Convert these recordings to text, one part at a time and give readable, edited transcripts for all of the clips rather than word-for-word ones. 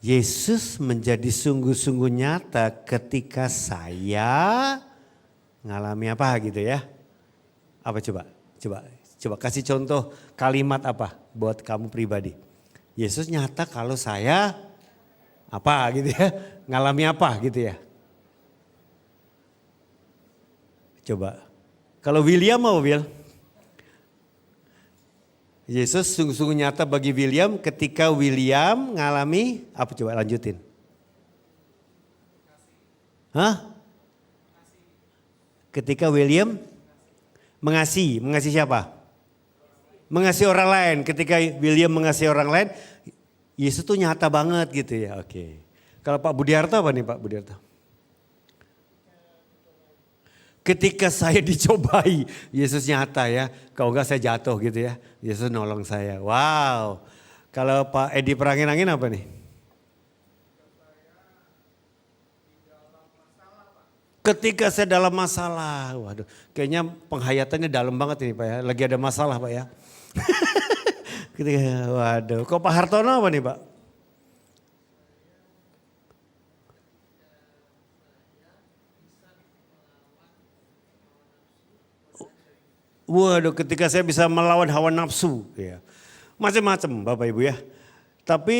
Yesus menjadi sungguh-sungguh nyata ketika saya ngalami apa gitu ya. Apa coba? Coba kasih contoh kalimat apa buat kamu pribadi. Yesus nyata kalau saya apa gitu ya. Ngalami apa gitu ya. Coba. Kalau William mau Will? Yesus sungguh-sungguh nyata bagi William ketika William ngalami apa coba lanjutin. Hah? Ketika William mengasihi siapa? Mengasihi orang lain. Ketika William mengasihi orang lain, Yesus tuh nyata banget gitu ya. Oke. Kalau Pak Budiarto apa nih Pak Budiarto? Ketika saya dicobai, Yesus nyata ya. Kalau enggak saya jatuh gitu ya. Yesus nolong saya. Wow. Kalau Pak Edi Perangin-angin apa nih? Ketika saya dalam masalah. Waduh, kayaknya penghayatannya dalam banget ini Pak ya. Lagi ada masalah Pak ya. Waduh, kok Pak Hartono apa nih Pak? Waduh, ketika saya bisa melawan hawa nafsu, ya. Macam-macam Bapak Ibu ya. Tapi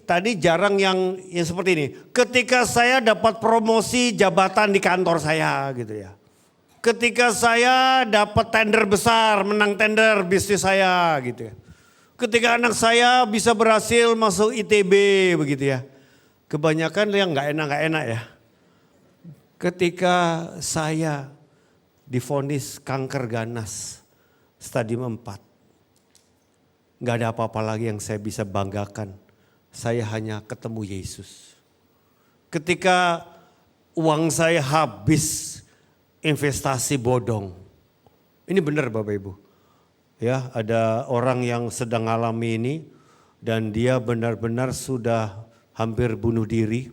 tadi jarang yang seperti ini. Ketika saya dapat promosi jabatan di kantor saya gitu ya. Ketika saya dapat tender besar, menang tender bisnis saya gitu ya. Ketika anak saya bisa berhasil masuk ITB begitu ya. Kebanyakan yang nggak enak ya. Ketika saya divonis kanker ganas stadium 4. Gak ada apa-apa lagi yang saya bisa banggakan. Saya hanya ketemu Yesus. Ketika uang saya habis investasi bodong. Ini benar Bapak Ibu. Ya, ada orang yang sedang alami ini dan dia benar-benar sudah hampir bunuh diri.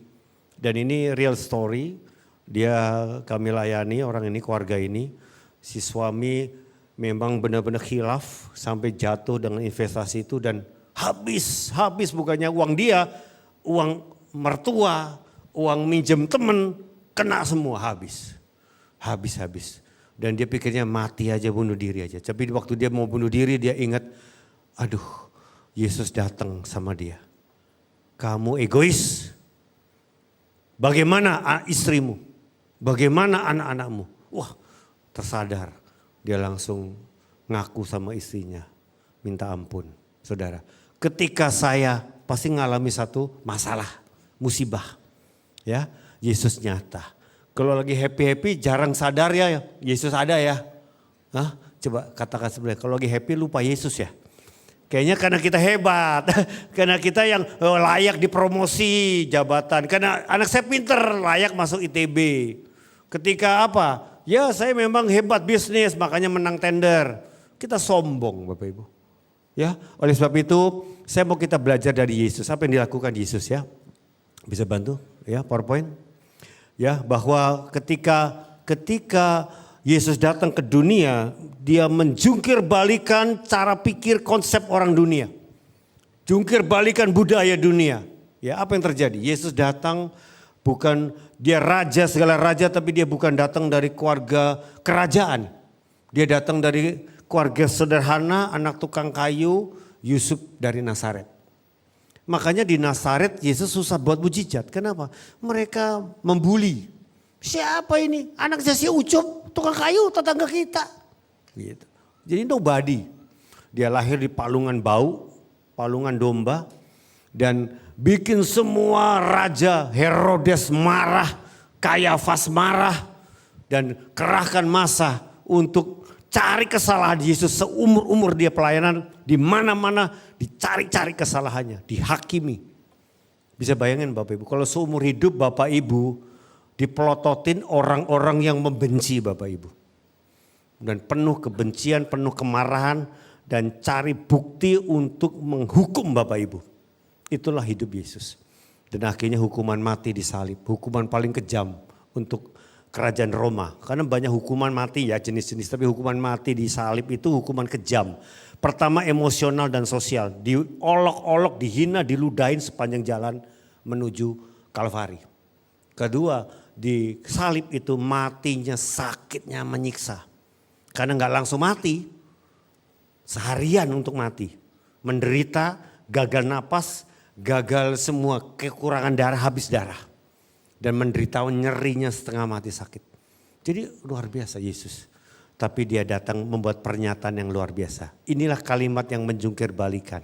Dan ini real story. Dia kami layani orang ini, keluarga ini. Si suami memang benar-benar khilaf sampai jatuh dengan investasi itu dan habis bukannya uang dia, uang mertua, uang minjem temen, kena semua habis. Dan dia pikirnya mati aja, bunuh diri aja. Tapi waktu dia mau bunuh diri dia ingat, aduh Yesus datang sama dia. Kamu egois, bagaimana istrimu, bagaimana anak-anakmu? Wah tersadar. Dia langsung ngaku sama istrinya, minta ampun. Saudara, ketika saya pasti ngalami satu masalah, musibah. Ya, Yesus nyata. Kalau lagi happy-happy jarang sadar ya, Yesus ada ya. Hah? Coba katakan sebenarnya, kalau lagi happy lupa Yesus ya. Kayaknya karena kita hebat, karena kita yang layak dipromosi jabatan. Karena anak saya pinter, layak masuk ITB. Ketika apa? Ya saya memang hebat bisnis makanya menang tender. Kita sombong Bapak Ibu. Ya, oleh sebab itu saya mau kita belajar dari Yesus. Apa yang dilakukan Yesus ya? Bisa bantu ya PowerPoint? Ya, bahwa ketika Yesus datang ke dunia, dia menjungkir balikan cara pikir konsep orang dunia. Jungkir balikan budaya dunia. Ya, apa yang terjadi? Yesus datang bukan dia raja segala raja tapi dia bukan datang dari keluarga kerajaan. Dia datang dari keluarga sederhana, anak tukang kayu, Yusuf dari Nazaret. Makanya di Nazaret Yesus susah buat mujizat. Kenapa? Mereka membuli. Siapa ini? Anak si Ucup, tukang kayu, tetangga kita. Gitu. Jadi nobody. Dia lahir di palungan bau, palungan domba. Dan bikin semua raja Herodes marah, Kayafas marah. Dan kerahkan massa untuk cari kesalahan Yesus seumur-umur dia pelayanan. Di mana-mana dicari-cari kesalahannya, dihakimi. Bisa bayangin Bapak Ibu, kalau seumur hidup Bapak Ibu dipelototin orang-orang yang membenci Bapak Ibu. Dan penuh kebencian, penuh kemarahan dan cari bukti untuk menghukum Bapak Ibu. Itulah hidup Yesus. Dan akhirnya hukuman mati disalib. Hukuman paling kejam untuk kerajaan Roma. Karena banyak hukuman mati ya jenis-jenis. Tapi hukuman mati disalib itu hukuman kejam. Pertama emosional dan sosial. Diolok-olok, dihina, diludahin sepanjang jalan. menuju Kalvari. Kedua, di salib itu matinya sakitnya menyiksa. Karena nggak langsung mati, seharian untuk mati. Menderita, gagal napas, gagal semua, kekurangan darah, habis darah. Dan menderita nyerinya setengah mati sakit. Jadi luar biasa Yesus. Tapi dia datang membuat pernyataan yang luar biasa. Inilah kalimat yang menjungkir balikan.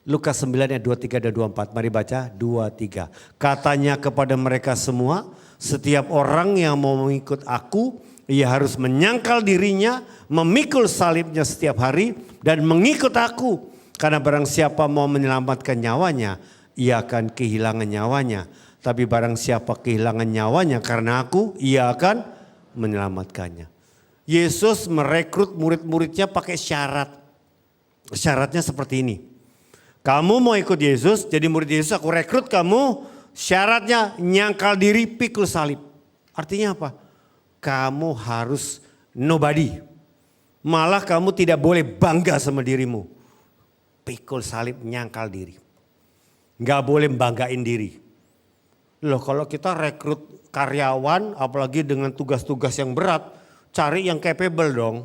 Lukas 9 ayat 23 dan 24. Mari baca 23. Katanya kepada mereka semua, setiap orang yang mau mengikut aku, ia harus menyangkal dirinya, memikul salibnya setiap hari dan mengikut aku. Karena barang siapa mau menyelamatkan nyawanya, ia akan kehilangan nyawanya. Tapi barang siapa kehilangan nyawanya karena aku, ia akan menyelamatkannya. Yesus merekrut murid-muridnya pakai syarat. Syaratnya seperti ini. Kamu mau ikut Yesus, jadi murid Yesus aku rekrut kamu. Syaratnya nyangkal diri, pikul salib. Artinya apa? Kamu harus nobody. Malah kamu tidak boleh bangga sama dirimu. Pikul salib, nyangkal diri. Gak boleh banggain diri. Loh kalau kita rekrut karyawan apalagi dengan tugas-tugas yang berat. Cari yang capable dong,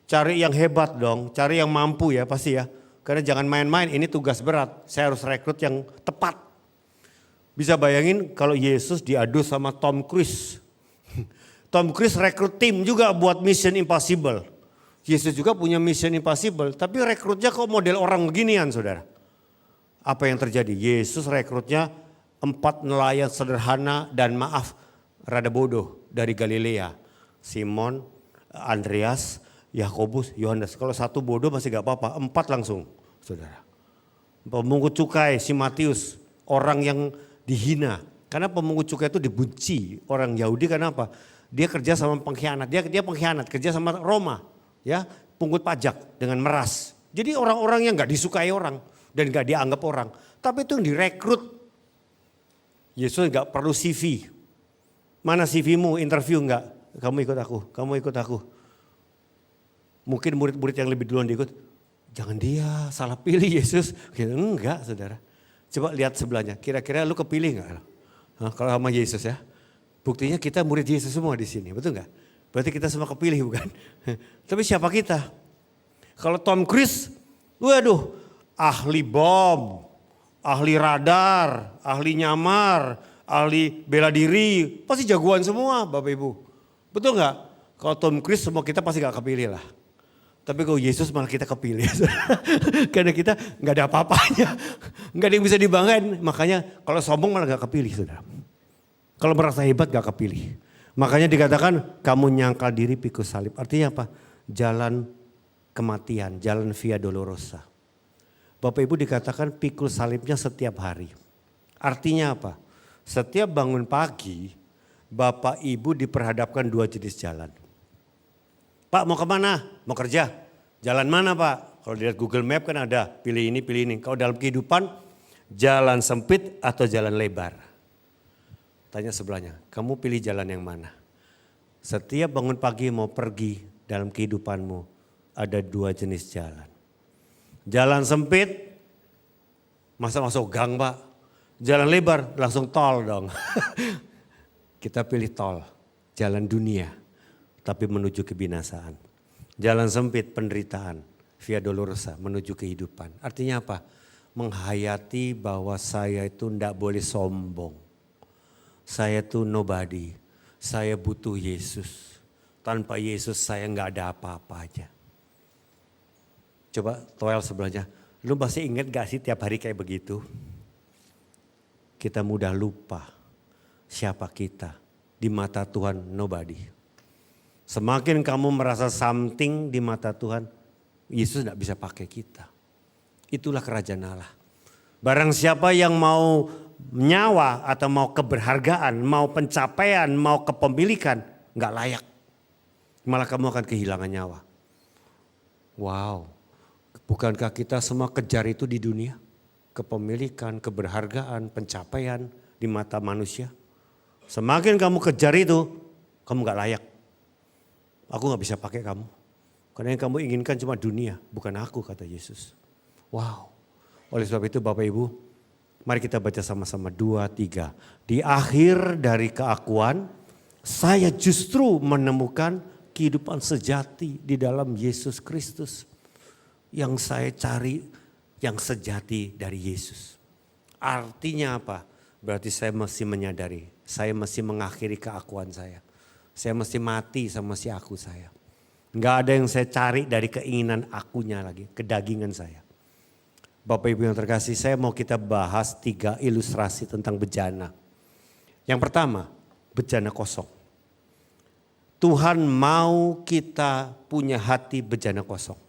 cari yang hebat dong, cari yang mampu ya pasti ya. Karena jangan main-main, ini tugas berat, saya harus rekrut yang tepat. Bisa bayangin kalau Yesus diadu sama Tom Cruise. Tom Cruise rekrut tim juga buat Mission Impossible. Yesus juga punya Mission Impossible, tapi rekrutnya kok model orang beginian saudara. Apa yang terjadi? Yesus rekrutnya 4 nelayan sederhana dan maaf rada bodoh dari Galilea. Simon, Andreas, Yakobus, Yohanes. Kalau satu bodoh masih gak apa-apa, 4 langsung saudara. Pemungut cukai si Matius, orang yang dihina. Karena pemungut cukai itu dibenci orang Yahudi karena apa? Dia kerja sama pengkhianat, dia pengkhianat, kerja sama Roma. Ya, pungut pajak dengan meras. Jadi orang-orang yang gak disukai orang dan gak dianggap orang. Tapi itu yang direkrut. Yesus gak perlu CV. Mana CV-mu, interview enggak? Kamu ikut aku, kamu ikut aku. Mungkin murid-murid yang lebih duluan diikut. Jangan dia, salah pilih Yesus. Enggak saudara. Coba lihat sebelahnya, kira-kira lu kepilih enggak? Kalau sama Yesus ya. Buktinya kita murid Yesus semua di sini, betul enggak? Berarti kita semua kepilih bukan? Tapi siapa kita? Kalau Tom Cruise, waduh ahli bom, ahli radar, ahli nyamar, ahli bela diri. Pasti jagoan semua Bapak Ibu. Betul nggak? Kalau Tom Cruise semua kita pasti gak kepilih lah. Tapi kalau Yesus malah kita kepilih. Karena kita gak ada apa-apanya. Gak ada yang bisa dibanggain. Makanya kalau sombong malah gak kepilih saudara. Kalau merasa hebat gak kepilih. Makanya dikatakan kamu nyangkal diri pikul salib. Artinya apa? Jalan kematian, jalan via dolorosa. Bapak Ibu dikatakan pikul salibnya setiap hari. Artinya apa? Setiap bangun pagi Bapak Ibu diperhadapkan 2 jenis jalan. Pak mau kemana? Mau kerja. Jalan mana Pak? Kalau dilihat Google Map kan ada pilih ini, pilih ini. Kalau dalam kehidupan jalan sempit atau jalan lebar. Tanya sebelahnya, kamu pilih jalan yang mana? Setiap bangun pagi mau pergi dalam kehidupanmu ada 2 jenis jalan. Jalan sempit, masa masuk gang Pak? Jalan lebar langsung tol dong. Kita pilih tol, jalan dunia, tapi menuju kebinasaan. Jalan sempit penderitaan, via dolorosa menuju kehidupan. Artinya apa? Menghayati bahwa saya itu tidak boleh sombong. Saya itu nobody, saya butuh Yesus. Tanpa Yesus saya nggak ada apa-apa aja. Coba toel sebelahnya, lu masih ingat gak sih tiap hari kayak begitu? Kita mudah lupa. Siapa kita? Di mata Tuhan nobody. Semakin kamu merasa something di mata Tuhan, Yesus tidak bisa pakai kita. Itulah kerajaan Allah. Barang siapa yang mau nyawa atau mau keberhargaan, mau pencapaian, mau kepemilikan, nggak layak. Malah kamu akan kehilangan nyawa. Wow, bukankah kita semua kejar itu di dunia? Kepemilikan, keberhargaan, pencapaian di mata manusia. Semakin kamu kejar itu, kamu gak layak. Aku gak bisa pakai kamu. Karena yang kamu inginkan cuma dunia, bukan aku kata Yesus. Wow. Oleh sebab itu Bapak Ibu, Mari kita baca sama-sama 2, 3. Di akhir dari keakuan, saya justru menemukan kehidupan sejati di dalam Yesus Kristus. Yang saya cari yang sejati dari Yesus. Artinya apa? Berarti saya mesti menyadari, saya mesti mengakhiri keakuan saya. Saya mesti mati sama si aku saya. Enggak ada yang saya cari dari keinginan akunya lagi, kedagingan saya. Bapak Ibu yang terkasih, saya mau kita bahas 3 ilustrasi tentang bejana. Yang pertama, bejana kosong. Tuhan mau kita punya hati bejana kosong.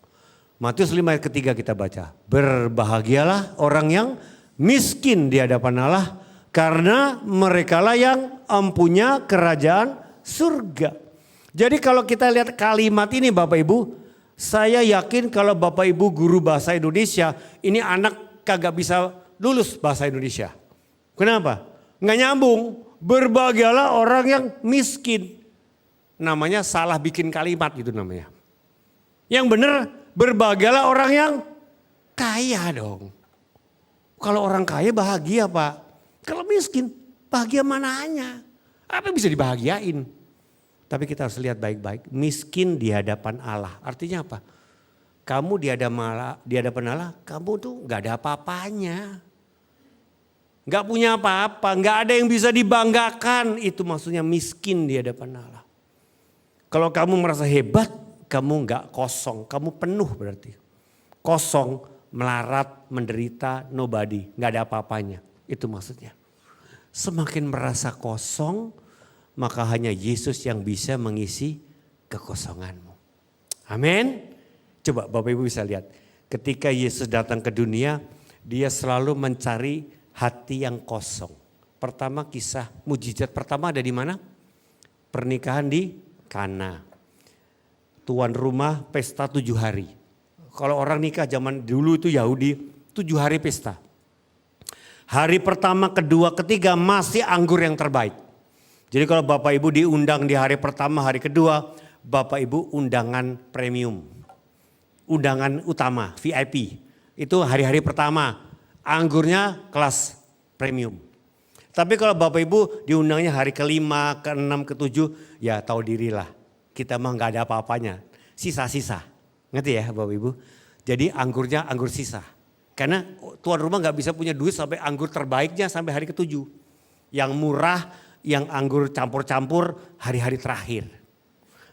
Matius 5 ayat ketiga kita baca. Berbahagialah orang yang miskin di hadapan Allah, karena merekalah yang empunya kerajaan surga. Jadi kalau kita lihat kalimat ini Bapak Ibu, saya yakin kalau Bapak Ibu guru bahasa Indonesia, ini anak kagak bisa lulus bahasa Indonesia. Kenapa? Nggak nyambung. Berbahagialah orang yang miskin. Namanya salah bikin kalimat gitu namanya. Yang benar berbahagialah orang yang kaya dong. Kalau orang kaya bahagia Pak. Kalau miskin bahagia mananya. Apa yang bisa dibahagiain? Tapi kita harus lihat baik-baik. Miskin di hadapan Allah. Artinya apa? Kamu di hadapan Allah, kamu tuh gak ada apa-apanya. Gak punya apa-apa, gak ada yang bisa dibanggakan. Itu maksudnya miskin di hadapan Allah. Kalau kamu merasa hebat, kamu gak kosong. Kamu penuh berarti. Kosong, melarat, menderita, nobody. Gak ada apa-apanya. Itu maksudnya. Semakin merasa kosong, maka hanya Yesus yang bisa mengisi kekosonganmu. Amin. Coba Bapak Ibu bisa lihat. Ketika Yesus datang ke dunia, dia selalu mencari hati yang kosong. Pertama kisah mujizat pertama ada di mana? Pernikahan di Kana. Tuan rumah pesta 7 hari. Kalau orang nikah zaman dulu itu Yahudi 7 hari pesta. Hari pertama, kedua, ketiga masih anggur yang terbaik. Jadi kalau Bapak Ibu diundang di hari pertama, hari kedua, Bapak Ibu undangan premium. Undangan utama, VIP. Itu hari-hari pertama, anggurnya kelas premium. Tapi kalau Bapak Ibu diundangnya hari kelima, keenam, ketujuh, ya tahu dirilah. Kita mah gak ada apa-apanya, sisa-sisa. Ngerti ya Bapak Ibu? Jadi anggurnya anggur sisa. Karena tuan rumah gak bisa punya duit sampai anggur terbaiknya sampai hari ketujuh. Yang murah, yang anggur campur-campur hari-hari terakhir.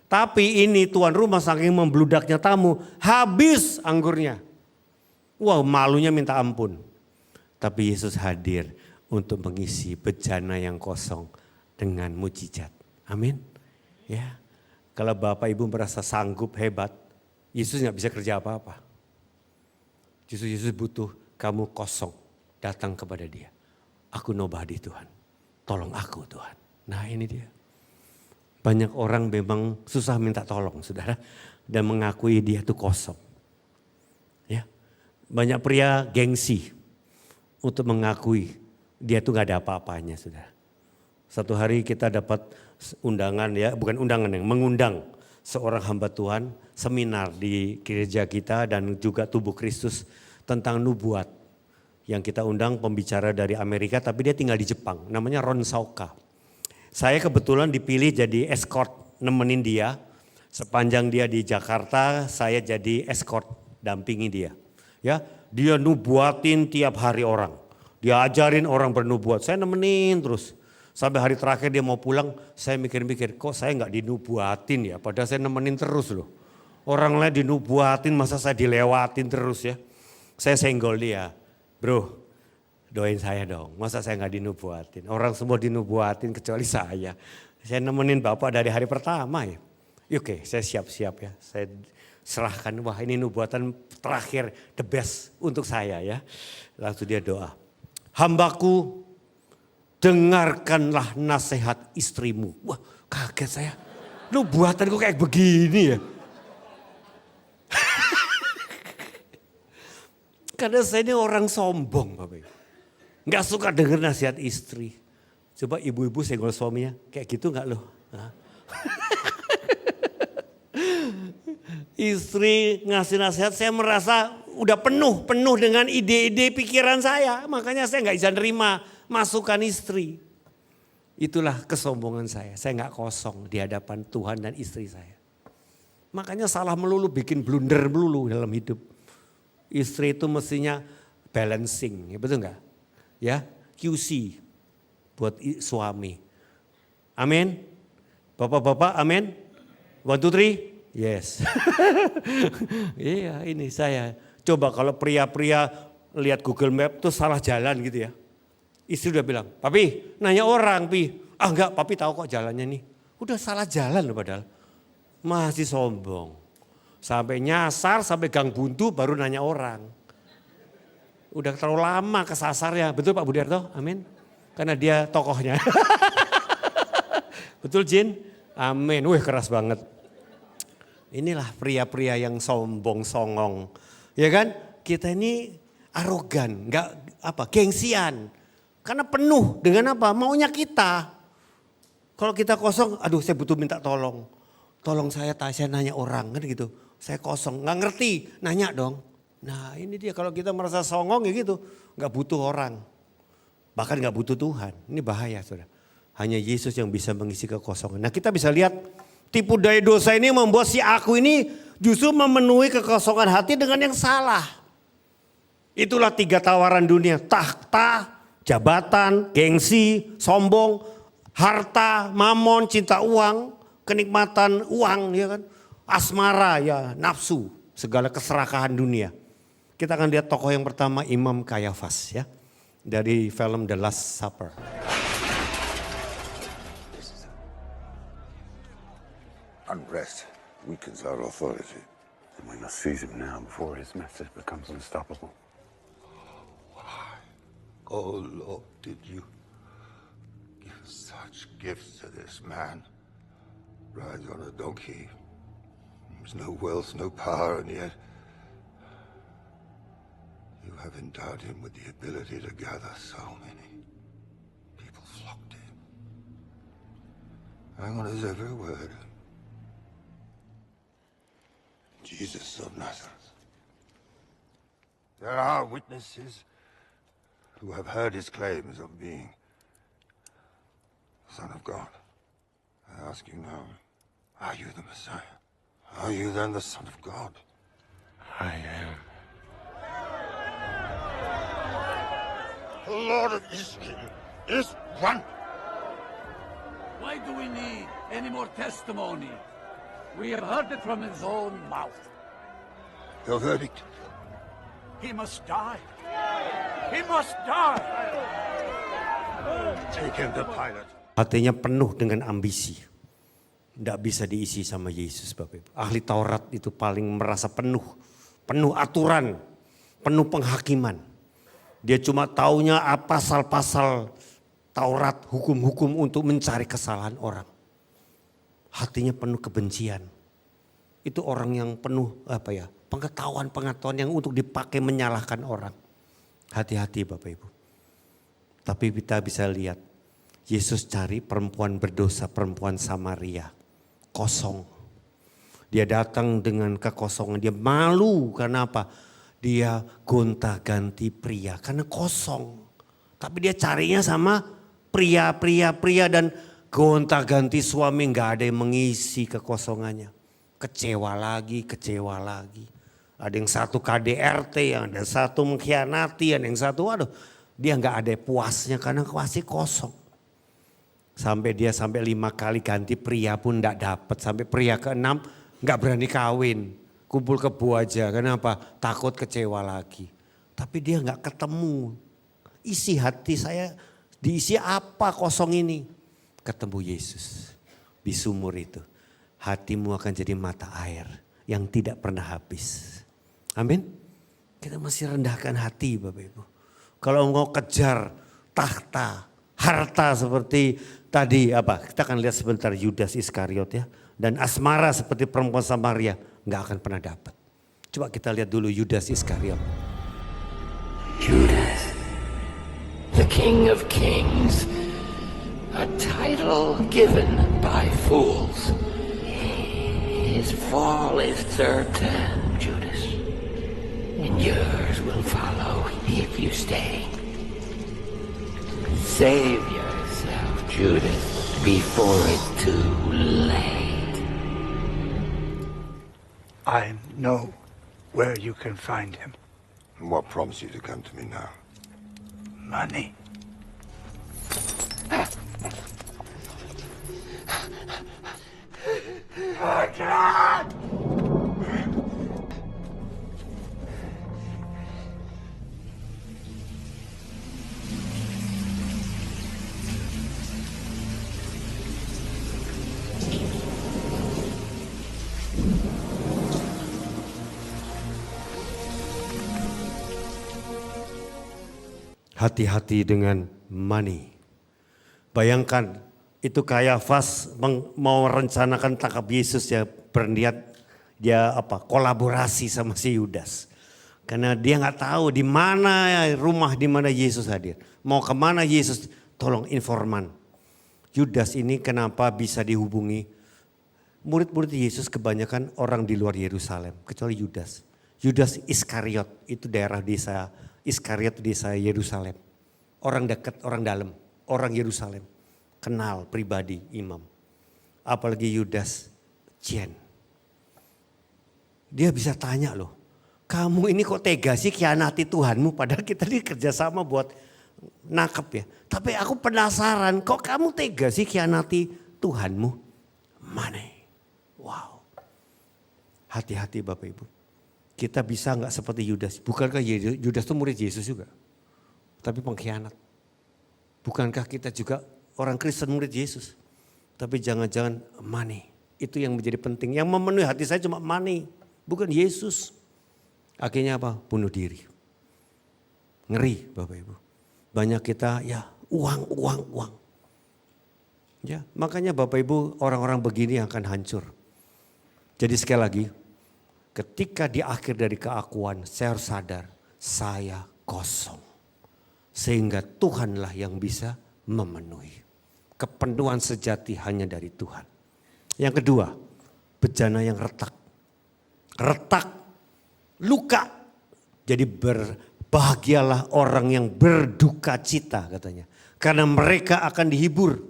Tapi ini tuan rumah saking membludaknya tamu, habis anggurnya. Wow, malunya minta ampun. Tapi Yesus hadir untuk mengisi bejana yang kosong dengan mujizat. Amin. Ya. Kalau Bapak Ibu merasa sanggup hebat, Yesus gak bisa kerja apa-apa. Justru Yesus butuh kamu kosong datang kepada Dia. Aku nobody Tuhan. Tolong aku Tuhan. Nah ini dia. Banyak orang memang susah minta tolong saudara. Dan mengakui dia itu kosong. Ya. Banyak pria gengsi. Untuk mengakui dia itu gak ada apa-apanya saudara. Satu hari kita dapat undangan ya. Bukan undangan yang mengundang. Seorang hamba Tuhan seminar di gereja kita dan juga tubuh Kristus tentang nubuat. Yang kita undang pembicara dari Amerika tapi dia tinggal di Jepang. Namanya Ron Sauka. Saya kebetulan dipilih jadi escort nemenin dia. Sepanjang dia di Jakarta saya jadi escort dampingi dia. Ya, dia nubuatin tiap hari orang. Dia ajarin orang bernubuat. Saya nemenin terus. Sampai hari terakhir dia mau pulang saya mikir-mikir kok saya gak dinubuatin ya. Padahal saya nemenin terus loh. Orang lain dinubuatin masa saya dilewatin terus ya. Saya senggol dia. Bro, doain saya dong. Masa saya gak dinubuatin? Orang semua dinubuatin kecuali saya. Saya nemenin Bapak dari hari pertama ya. Oke, saya siap-siap ya. Saya serahkan, wah ini nubuatan terakhir, the best untuk saya ya. Langsung dia doa. Hambaku, dengarkanlah nasihat istrimu. Wah kaget saya. Nubuatan kok kayak begini ya. Karena saya ini orang sombong Bapak Ibu. Gak suka dengar nasihat istri. Coba ibu-ibu senggol suaminya, kayak gitu gak loh? Istri ngasih nasihat saya merasa udah penuh dengan ide-ide pikiran saya. Makanya saya nggak bisa nerima masukan istri. Itulah kesombongan saya. Saya nggak kosong di hadapan Tuhan dan istri saya. Makanya salah melulu, bikin blunder melulu dalam hidup. Istri itu mestinya balancing, ya betul nggak? Ya, QC buat suami. Amin. Bapak-bapak, amin. 1, 2, 3, yes. Iya, ini saya. Coba kalau pria-pria lihat Google Map tuh salah jalan gitu ya. Istri udah bilang, papi nanya orang pi. Ah enggak, papi tahu kok jalannya nih. Udah salah jalan loh padahal. Masih sombong. Sampai nyasar, sampai gang buntu baru nanya orang. Udah terlalu lama kesasarnya. Betul Pak Budiarto? Amin. Karena dia tokohnya. Betul Jin? Amin. Wih keras banget. Inilah pria-pria yang sombong, songong. Ya kan? Kita ini arogan, gengsian. Karena penuh dengan apa? Maunya kita. Kalau kita kosong, aduh saya butuh minta tolong. Tolong saya nanya orang kan gitu. Saya kosong, nggak ngerti, nanya dong. Nah ini dia kalau kita merasa songong ya gitu. Nggak butuh orang. Bahkan nggak butuh Tuhan. Ini bahaya saudara. Hanya Yesus yang bisa mengisi kekosongan. Nah kita bisa lihat tipu daya dosa ini membuat si aku ini justru memenuhi kekosongan hati dengan yang salah. Itulah 3 tawaran dunia. Tahta, jabatan, gengsi, sombong, harta, mamon, cinta uang, kenikmatan uang, ya kan, asmara, ya nafsu, segala keserakahan dunia. Kita akan lihat tokoh yang pertama Imam Kayafas ya, dari film The Last Supper. Unrest weakens our authority. And we must seize him now before his message becomes unstoppable. Oh Lord, did you give such gifts to this man? Rides on a donkey. There's no wealth, no power, and yet you have endowed him with the ability to gather so many. People flock to him. Hang on his every word. Jesus of Nazareth. There are witnesses who have heard his claims of being Son of God. I ask you now, are you the Messiah? Are you then the Son of God? I am. The Lord of Israel is one. Why do we need any more testimony? We have heard it from his own mouth. Your verdict? He must die. He must die. Take him to Pilate. Hatinya penuh dengan ambisi. Tidak bisa diisi sama Yesus Bapak Ibu. Ahli Taurat itu paling merasa penuh aturan, penuh penghakiman. Dia cuma taunya pasal-pasal Taurat, hukum-hukum untuk mencari kesalahan orang. Hatinya penuh kebencian. Itu orang yang penuh pengetahuan yang untuk dipakai menyalahkan orang. Hati-hati Bapak Ibu. Tapi kita bisa lihat Yesus cari perempuan berdosa, perempuan Samaria. Kosong. Dia datang dengan kekosongan. Dia malu karena apa? Dia gonta-ganti pria karena kosong. Tapi dia carinya sama pria dan gonta-ganti suami, nggak ada yang mengisi kekosongannya. Kecewa lagi. Ada yang satu KDRT, yang ada satu mengkhianati, yang satu dia nggak ada puasnya karena masih kosong. Sampai 5 kali ganti pria pun nggak dapat. Sampai pria ke-6 nggak berani kawin, kumpul kebo aja. Kenapa? Takut kecewa lagi. Tapi dia nggak ketemu. Isi hati saya diisi apa kosong ini? Ketemu Yesus di sumur itu. Hatimu akan jadi mata air yang tidak pernah habis. Amin. Kita masih rendahkan hati Bapak Ibu. Kalau mau kejar tahta, harta seperti tadi kita akan lihat sebentar Yudas Iskariot ya. Dan asmara seperti perempuan Samaria nggak akan pernah dapat. Coba kita lihat dulu Yudas Iskariot. Judas, the King of Kings, a title given by fools. His fall is certain, Judas. and yours will follow if you stay. Save yourself, Judas, before it's too late. I know where you can find him. And what prompts you to come to me now? Money. Hati-hati dengan money. Bayangkan itu Kayafas mau merencanakan tangkap Yesus, ya, berniat dia kolaborasi sama si Yudas. Karena dia nggak tahu di mana rumah, di mana Yesus hadir. Mau kemana Yesus, tolong informan. Yudas ini kenapa bisa dihubungi? Murid-murid Yesus kebanyakan orang di luar Yerusalem, kecuali Yudas. Yudas Iskariot, itu daerah desa Iskariot, desa Yerusalem. Orang dekat, orang dalam, orang Yerusalem. Kenal pribadi imam. Apalagi Yudas Jen. Dia bisa tanya loh, kamu ini kok tega sih khianati Tuhanmu, padahal kita ini kerjasama buat nangkep ya. Tapi aku penasaran, kok kamu tega sih khianati Tuhanmu? Money. Wow. Hati-hati Bapak Ibu. Kita bisa nggak seperti Yudas? Bukankah Yudas itu murid Yesus juga? Tapi pengkhianat. Bukankah kita juga orang Kristen murid Yesus? Tapi jangan-jangan money. Itu yang menjadi penting. Yang memenuhi hati saya cuma money. Bukan Yesus. Akhirnya apa? Bunuh diri. Ngeri Bapak Ibu. Banyak kita ya uang. Ya, makanya Bapak Ibu orang-orang begini akan hancur. Jadi sekali lagi, ketika di akhir dari keakuan, saya harus sadar, saya kosong. Sehingga Tuhanlah yang bisa memenuhi. Kepenuhan sejati hanya dari Tuhan. Yang kedua, bejana yang retak. Retak, luka. Jadi berbahagialah orang yang berduka cita katanya. Karena mereka akan dihibur.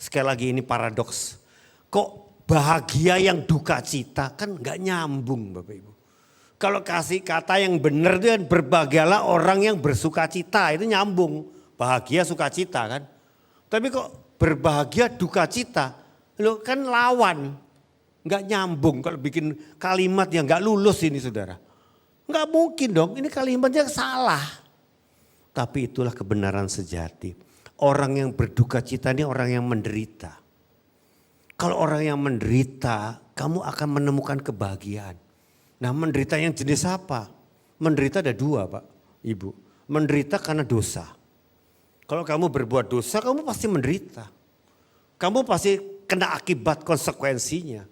Sekali lagi ini paradoks. Kok bahagia yang duka cita, kan gak nyambung Bapak Ibu. Kalau kasih kata yang benar itu kan berbahagialah orang yang bersuka cita, itu nyambung. Bahagia sukacita kan. Tapi kok berbahagia duka cita, lo kan lawan. Gak nyambung kalau bikin kalimat yang gak lulus ini saudara. Gak mungkin dong, ini kalimatnya salah. Tapi itulah kebenaran sejati. Orang yang berduka cita ini orang yang menderita. Kalau orang yang menderita, kamu akan menemukan kebahagiaan. Nah menderita yang jenis apa? Menderita ada dua Pak, Ibu. Menderita karena dosa. Kalau kamu berbuat dosa, kamu pasti menderita. Kamu pasti kena akibat konsekuensinya.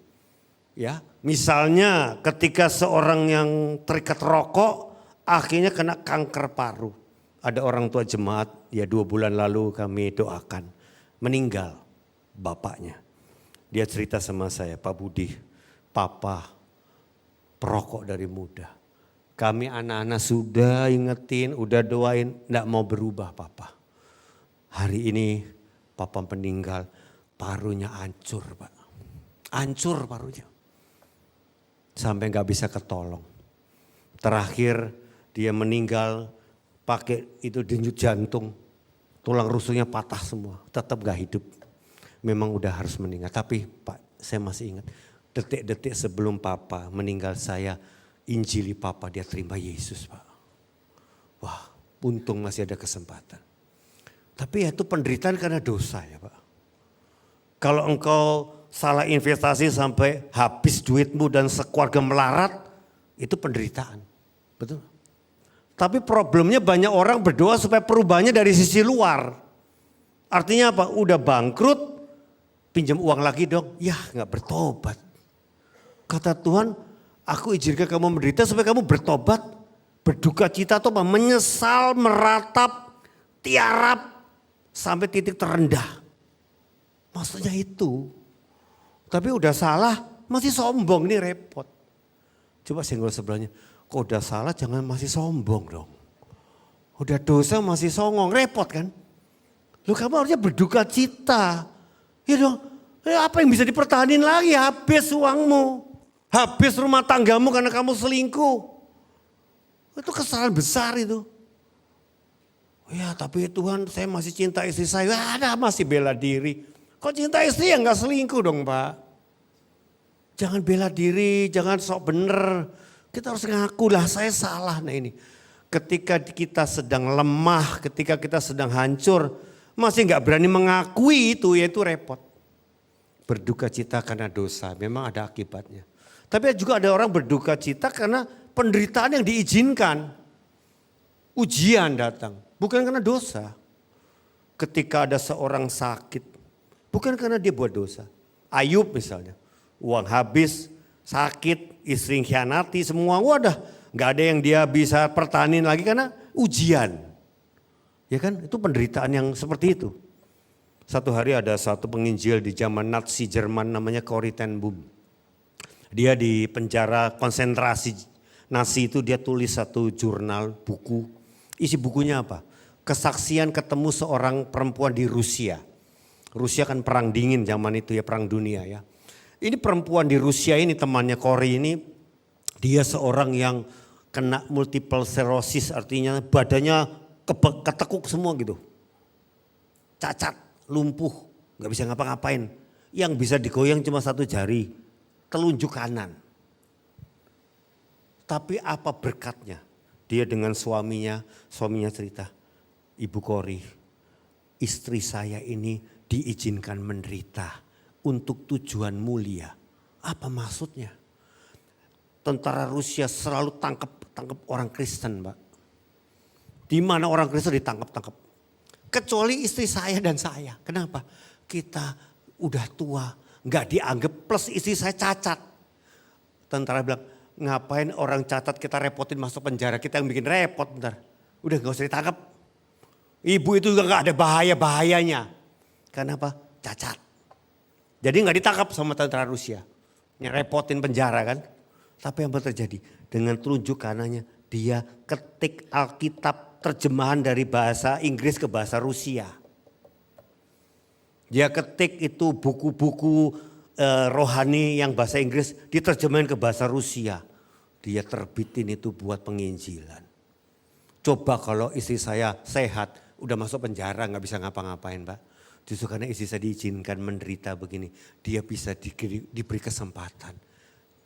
Ya, misalnya ketika seorang yang terikat rokok, akhirnya kena kanker paru. Ada orang tua jemaat, ya 2 bulan lalu kami doakan, meninggal bapaknya. Dia cerita sama saya, Pak Budi, papa perokok dari muda. Kami anak-anak sudah ingetin, udah doain, enggak mau berubah papa. Hari ini papa meninggal, parunya hancur Pak. Hancur parunya. Sampai enggak bisa ketolong. Terakhir dia meninggal pakai itu denyut jantung. Tulang rusuknya patah semua, tetap enggak hidup. Memang udah harus meninggal. Tapi Pak saya masih ingat detik-detik sebelum Papa meninggal saya injili Papa, dia terima Yesus Pak. Wah untung masih ada kesempatan. Tapi ya itu penderitaan karena dosa ya Pak. Kalau engkau salah investasi sampai habis duitmu dan sekeluarga melarat, itu penderitaan. Betul. Tapi problemnya banyak orang berdoa supaya perubahannya dari sisi luar. Artinya apa? Udah bangkrut, pinjam uang lagi dong. Ya gak bertobat. Kata Tuhan, aku izinkan kamu menderita supaya kamu bertobat. Berduka cita atau apa? Menyesal, meratap, tiarap sampai titik terendah. Maksudnya itu. Tapi udah salah, masih sombong, ini repot. Coba senggol sebelahnya. Kok udah salah jangan masih sombong dong. Udah dosa masih songong, repot kan? Lu kamu harusnya berduka cita. Ya dong, apa yang bisa dipertahanin lagi? Habis uangmu. Habis rumah tanggamu karena kamu selingkuh. Itu kesalahan besar itu. Ya tapi Tuhan saya masih cinta istri saya. Ada masih bela diri. Kok cinta istri ya gak selingkuh dong Pak. Jangan bela diri, jangan sok bener. Kita harus ngaku lah saya salah. Nah ini ketika kita sedang lemah, ketika kita sedang hancur. Masih gak berani mengakui itu, yaitu repot. Berduka cita karena dosa, memang ada akibatnya. Tapi juga ada orang berduka cita karena penderitaan yang diizinkan. Ujian datang, bukan karena dosa. Ketika ada seorang sakit, bukan karena dia buat dosa. Ayub misalnya, uang habis, sakit, istri khianati, semua wadah. Gak ada yang dia bisa pertahanin lagi karena ujian. Ya kan, itu penderitaan yang seperti itu. Satu hari ada satu penginjil di zaman Nazi Jerman namanya Corrie ten Boom. Dia di penjara konsentrasi Nazi itu dia tulis satu jurnal buku. Isi bukunya apa? Kesaksian ketemu seorang perempuan di Rusia. Rusia kan perang dingin zaman itu ya, perang dunia ya. Ini perempuan di Rusia ini temannya Corrie ini, dia seorang yang kena multiple sclerosis, artinya badannya ketekuk semua gitu. Cacat, lumpuh, gak bisa ngapa-ngapain. Yang bisa digoyang cuma satu jari, telunjuk kanan. Tapi apa berkatnya? Dia dengan suaminya cerita, Ibu Corrie, istri saya ini diizinkan menderita untuk tujuan mulia. Apa maksudnya? Tentara Rusia selalu tangkap orang Kristen, Pak. Di mana orang Kristen ditangkap. Kecuali istri saya dan saya. Kenapa? Kita udah tua, nggak dianggap, plus istri saya cacat. Tentara bilang, ngapain orang cacat kita repotin masuk penjara, kita yang bikin repot bentar. Udah gak usah ditangkap. Ibu itu juga gak ada bahayanya. Kenapa? Cacat. Jadi gak ditangkap sama tentara Rusia. Ngerepotin penjara kan. Tapi yang terjadi, dengan telunjuk kanannya dia ketik Alkitab terjemahan dari bahasa Inggris ke bahasa Rusia. Dia ketik itu buku-buku rohani yang bahasa Inggris diterjemahin ke bahasa Rusia. Dia terbitin itu buat penginjilan. Coba kalau istri saya sehat, udah masuk penjara gak bisa ngapa-ngapain Pak. Justru karena istri saya diizinkan menderita begini, dia bisa diberi kesempatan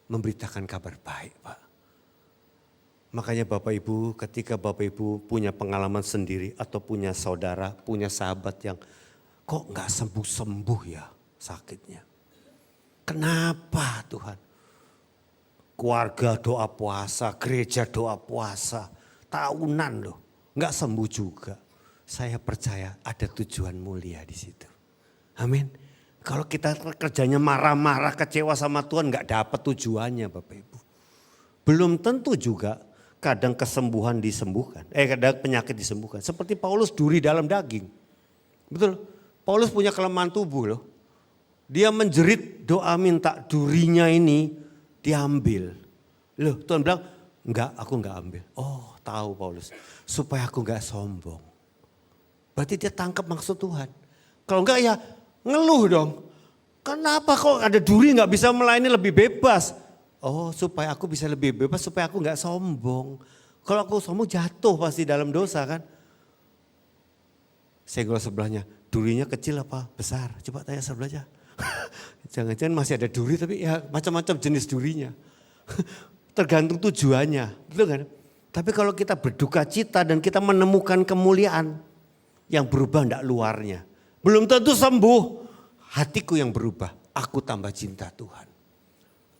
memberitakan kabar baik Pak. Makanya Bapak Ibu, ketika Bapak Ibu punya pengalaman sendiri atau punya saudara, punya sahabat yang kok gak sembuh-sembuh ya sakitnya. Kenapa Tuhan? Keluarga doa puasa, gereja doa puasa, tahunan loh, gak sembuh juga. Saya percaya ada tujuan mulia di situ. Amin. Kalau kita kerjanya marah-marah, kecewa sama Tuhan gak dapat tujuannya Bapak Ibu. Belum tentu juga kadang kesembuhan disembuhkan, kadang penyakit disembuhkan. Seperti Paulus duri dalam daging. Betul, Paulus punya kelemahan tubuh loh. Dia menjerit doa minta durinya ini diambil. Loh Tuhan bilang, enggak aku enggak ambil. Oh tahu Paulus, supaya aku enggak sombong. Berarti dia tangkap maksud Tuhan. Kalau enggak ya ngeluh dong. Kenapa kok ada duri enggak bisa melayani lebih bebas? Oh supaya aku bisa lebih bebas, supaya aku enggak sombong. Kalau aku sombong jatuh pasti dalam dosa kan. Senggol sebelahnya, durinya kecil apa besar? Coba tanya sebelahnya. Jangan-jangan masih ada duri tapi ya macam-macam jenis durinya. Tergantung tujuannya, betul kan? Tapi kalau kita berduka cita dan kita menemukan kemuliaan yang berubah enggak luarnya. Belum tentu sembuh, hatiku yang berubah. Aku tambah cinta Tuhan.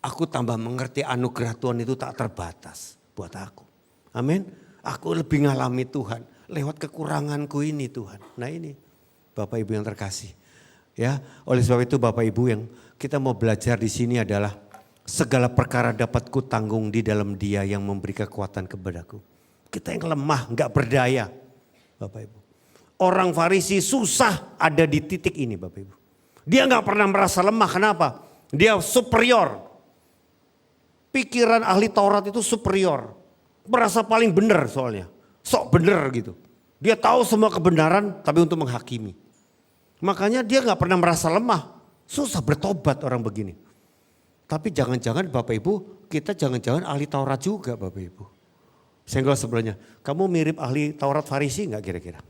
Aku tambah mengerti anugerah Tuhan itu tak terbatas buat aku. Amin. Aku lebih ngalami Tuhan lewat kekuranganku ini Tuhan. Nah ini Bapak Ibu yang terkasih. Ya, oleh sebab itu Bapak Ibu yang kita mau belajar di sini adalah segala perkara dapat kutanggung di dalam Dia yang memberi kekuatan kepadaku. Kita yang lemah, enggak berdaya. Bapak Ibu. Orang Farisi susah ada di titik ini Bapak Ibu. Dia enggak pernah merasa lemah, kenapa? Dia superior. Pikiran ahli Taurat itu superior. Merasa paling benar soalnya. Sok benar gitu. Dia tahu semua kebenaran tapi untuk menghakimi. Makanya dia gak pernah merasa lemah. Susah bertobat orang begini. Tapi jangan-jangan Bapak Ibu, kita jangan-jangan ahli Taurat juga Bapak Ibu. Senggol sebelahnya, kamu mirip ahli Taurat Farisi gak kira-kira?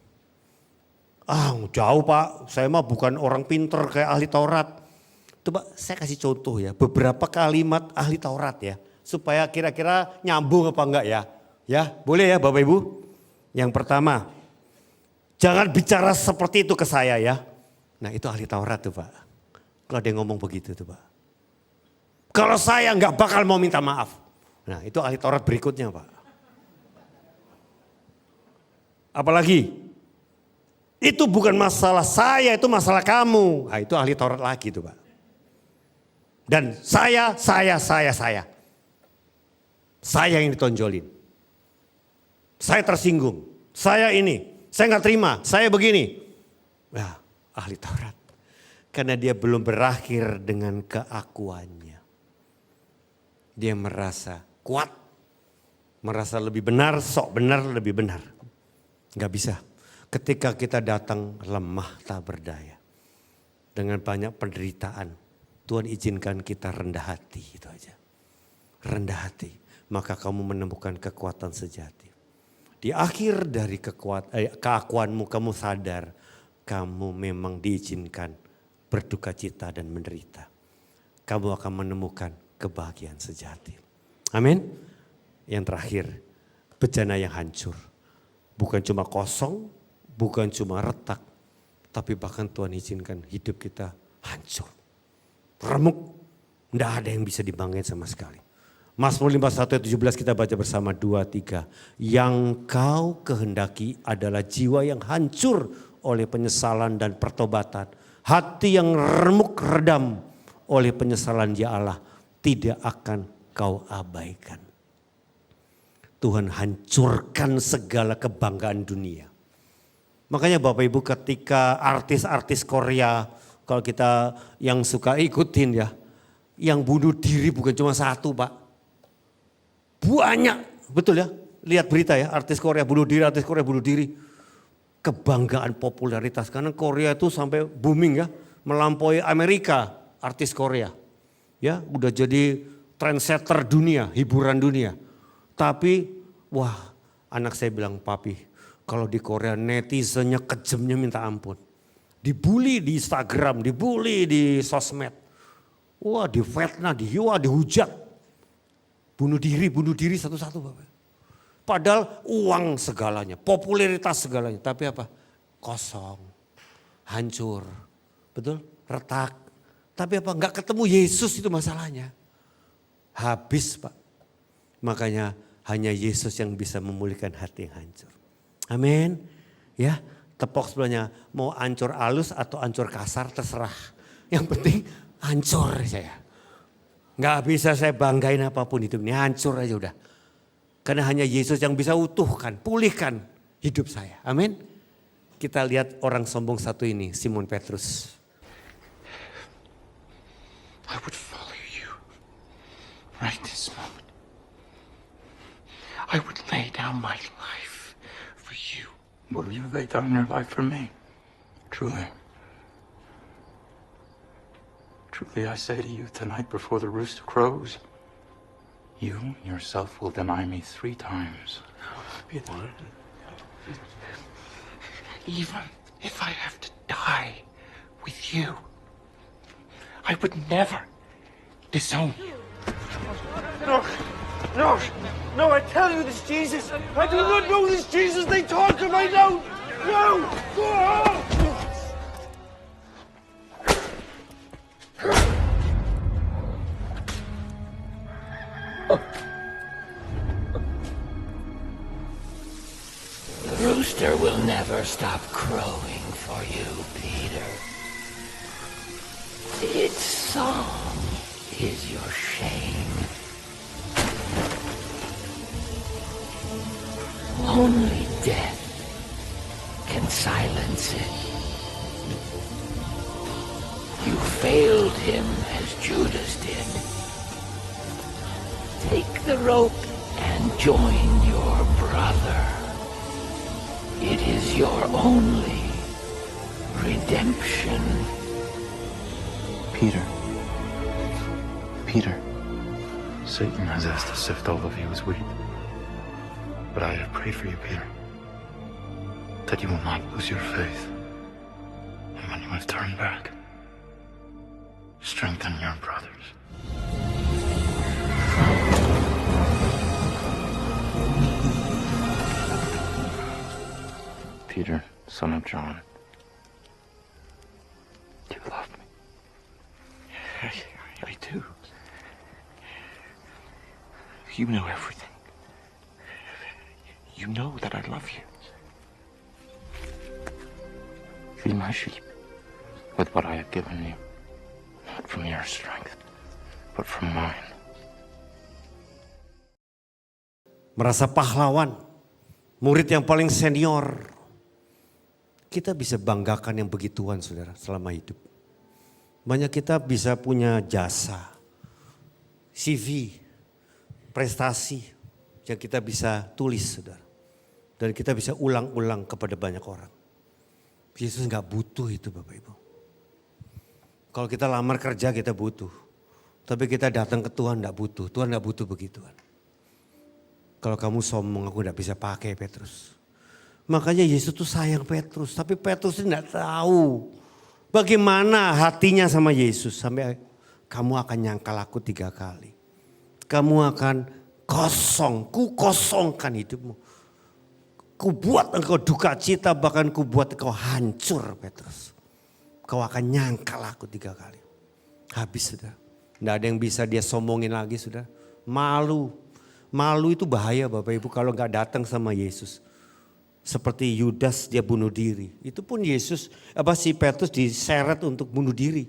Jauh Pak, saya mah bukan orang pinter kayak ahli Taurat. Coba saya kasih contoh ya, beberapa kalimat ahli Taurat ya. Supaya kira-kira nyambung apa enggak ya. Ya boleh ya Bapak Ibu. Yang pertama, jangan bicara seperti itu ke saya ya. Nah itu ahli Taurat tuh Pak. Kalau ada yang ngomong begitu tuh Pak. Kalau saya enggak bakal mau minta maaf. Nah itu ahli Taurat berikutnya Pak. Apalagi, itu bukan masalah saya, itu masalah kamu. Nah itu ahli Taurat lagi tuh Pak. Dan saya. Saya yang ditonjolin. Saya tersinggung. Saya ini, saya gak terima, saya begini. Nah ahli Taurat. Karena dia belum berakhir dengan keakuannya. Dia merasa kuat. Merasa lebih benar, sok benar, lebih benar. Gak bisa. Ketika kita datang lemah tak berdaya. Dengan banyak penderitaan. Tuhan izinkan kita rendah hati, itu aja. Rendah hati, maka kamu menemukan kekuatan sejati. Di akhir dari keakuanmu kamu sadar, kamu memang diizinkan berduka cita dan menderita. Kamu akan menemukan kebahagiaan sejati. Amin. Yang terakhir, bejana yang hancur. Bukan cuma kosong, bukan cuma retak, tapi bahkan Tuhan izinkan hidup kita hancur. Remuk, tidak ada yang bisa dibanggain sama sekali. Mazmur 51 ayat 17 kita baca bersama 2-3. Yang kau kehendaki adalah jiwa yang hancur oleh penyesalan dan pertobatan. Hati yang remuk redam oleh penyesalan ya Allah tidak akan kau abaikan. Tuhan hancurkan segala kebanggaan dunia. Makanya Bapak Ibu ketika artis-artis Korea, kalau kita yang suka ikutin ya, yang bunuh diri bukan cuma satu Pak. Banyak, betul ya, lihat berita ya, artis Korea bunuh diri. Kebanggaan popularitas, karena Korea itu sampai booming ya, melampaui Amerika, artis Korea. Ya, udah jadi trendsetter dunia, hiburan dunia. Tapi, wah anak saya bilang, papi kalau di Korea netizennya kejamnya minta ampun. Dibully di Instagram, dibully di sosmed. Wah difitnah, dihujat. Bunuh diri satu-satu Bapak. Padahal uang segalanya, popularitas segalanya. Tapi apa? Kosong, hancur, betul? Retak. Tapi apa? Enggak ketemu Yesus itu masalahnya. Habis Pak. Makanya hanya Yesus yang bisa memulihkan hati yang hancur. Amin. Ya, tepok sebelahnya mau hancur halus atau hancur kasar terserah. Yang penting hancur saya. Enggak bisa saya banggain apapun hidup ini, hancur aja udah. Karena hanya Yesus yang bisa utuhkan, pulihkan hidup saya. Amin. Kita lihat orang sombong satu ini, Simon Petrus. I would follow you right this moment. I would lay down my life for you. Will you lay down your life for me? Truly. Truly I say to you tonight before the rooster crows, you yourself will deny me 3 times. Even if I have to die with you, I would never disown you. No, I tell you this Jesus. I do not know this Jesus they talk of, I don't. No! The rooster will never stop crowing for you, Peter. Its song is your shame. Only death can silence it. You failed him as Judas did. Take the rope and join your Father. It is your only redemption. Peter. Satan has asked to sift all of you as wheat. But I have prayed for you, Peter, that you will not lose your faith. And when you have turned back, strengthen your brothers. Peter, son of John, do you love me? I do. You know everything. You know that I love you. Feed my sheep with what I have given you, not from your strength, but from mine. Merasa pahlawan, murid yang paling senior. Kita bisa banggakan yang begituan saudara selama hidup. Banyak kita bisa punya jasa, CV, prestasi yang kita bisa tulis saudara. Dan kita bisa ulang-ulang kepada banyak orang. Yesus gak butuh itu Bapak Ibu. Kalau kita lamar kerja kita butuh. Tapi kita datang ke Tuhan gak butuh. Tuhan gak butuh begituan. Kalau kamu sombong aku gak bisa pakai Petrus. Makanya Yesus tuh sayang Petrus. Tapi Petrus ini gak tahu bagaimana hatinya sama Yesus. Sampai kamu akan nyangkal aku 3 kali. Kamu akan kosong, ku kosongkan hidupmu. Ku buat engkau duka cita, bahkan ku buat engkau hancur Petrus. Kau akan nyangkal aku 3 kali. Habis sudah. Tidak ada yang bisa dia sombongin lagi sudah. Malu. Malu itu bahaya Bapak Ibu kalau gak datang sama Yesus. Seperti Yudas dia bunuh diri. Itu pun Yesus, si Petrus diseret untuk bunuh diri.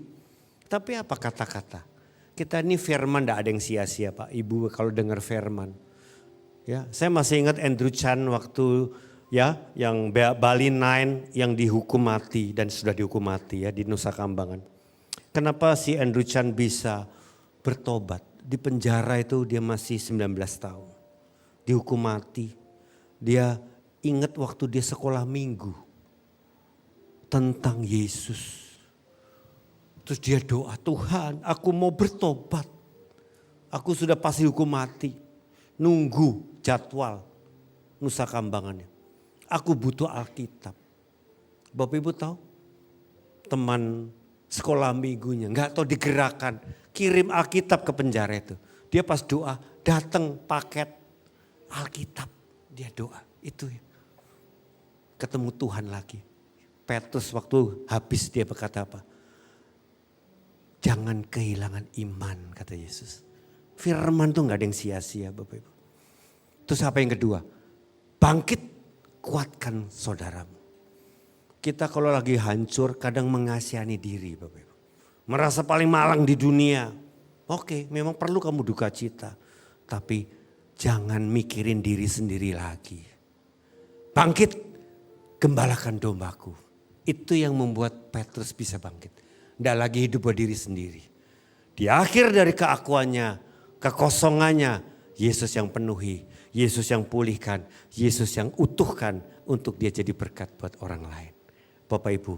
Tapi apa kata-kata? Kita ini firman tidak ada yang sia-sia Pak Ibu kalau dengar firman. Ya, saya masih ingat Andrew Chan waktu ya yang Bali 9 yang dihukum mati dan sudah dihukum mati ya di Nusa Kambangan. Kenapa si Andrew Chan bisa bertobat? Di penjara itu dia masih 19 tahun. Dihukum mati. Dia ingat waktu dia sekolah minggu tentang Yesus. Terus dia doa, Tuhan aku mau bertobat. Aku sudah pasti hukum mati. Nunggu jadwal Nusa Kambangannya. Aku butuh Alkitab. Bapak Ibu tahu? Teman sekolah minggunya gak tahu digerakkan. Kirim Alkitab ke penjara itu. Dia pas doa datang paket Alkitab. Dia doa itu ya. Ketemu Tuhan lagi. Petrus waktu habis dia berkata apa? Jangan kehilangan iman kata Yesus. Firman tuh gak ada yang sia-sia Bapak Ibu. Terus apa yang kedua? Bangkit kuatkan saudaramu. Kita kalau lagi hancur kadang mengasihani diri Bapak Ibu. Merasa paling malang di dunia. Oke, memang perlu kamu duka cita. Tapi jangan mikirin diri sendiri lagi. Bangkit, gembalakan dombaku. Itu yang membuat Petrus bisa bangkit. Tidak lagi hidup buat diri sendiri. Di akhir dari keakuannya, kekosongannya, Yesus yang penuhi, Yesus yang pulihkan, Yesus yang utuhkan untuk dia jadi berkat buat orang lain. Bapak Ibu,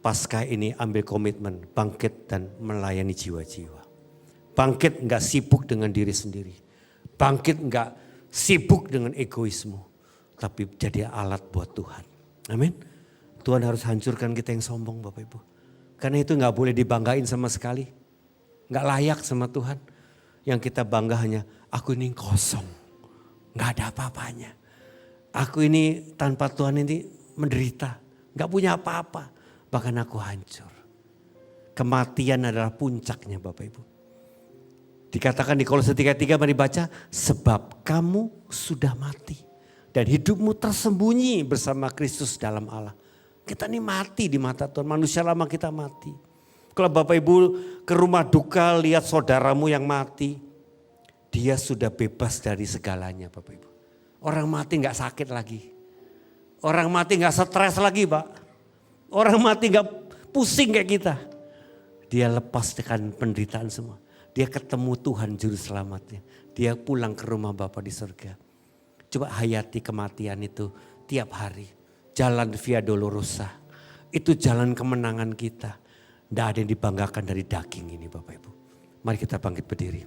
Paskah ini ambil komitmen bangkit dan melayani jiwa-jiwa. Bangkit enggak sibuk dengan diri sendiri. Bangkit enggak sibuk dengan egoisme. Tapi jadi alat buat Tuhan. Amin. Tuhan harus hancurkan kita yang sombong Bapak Ibu. Karena itu gak boleh dibanggain sama sekali. Gak layak sama Tuhan. Yang kita bangga hanya aku ini kosong. Gak ada apa-apanya. Aku ini tanpa Tuhan ini menderita. Gak punya apa-apa. Bahkan aku hancur. Kematian adalah puncaknya Bapak Ibu. Dikatakan di Kolose 3:3 mari baca. Sebab kamu sudah mati. Dan hidupmu tersembunyi bersama Kristus dalam Allah. Kita ini mati di mata Tuhan. Manusia lama kita mati. Kalau Bapak Ibu ke rumah duka lihat saudaramu yang mati. Dia sudah bebas dari segalanya Bapak Ibu. Orang mati gak sakit lagi. Orang mati gak stres lagi Pak. Orang mati gak pusing kayak kita. Dia lepas dengan penderitaan semua. Dia ketemu Tuhan juru selamatnya. Dia pulang ke rumah Bapa di surga. Coba hayati kematian itu tiap hari. Jalan Via Dolorosa. Itu jalan kemenangan kita. Tidak ada yang dibanggakan dari daging ini Bapak Ibu. Mari kita bangkit berdiri.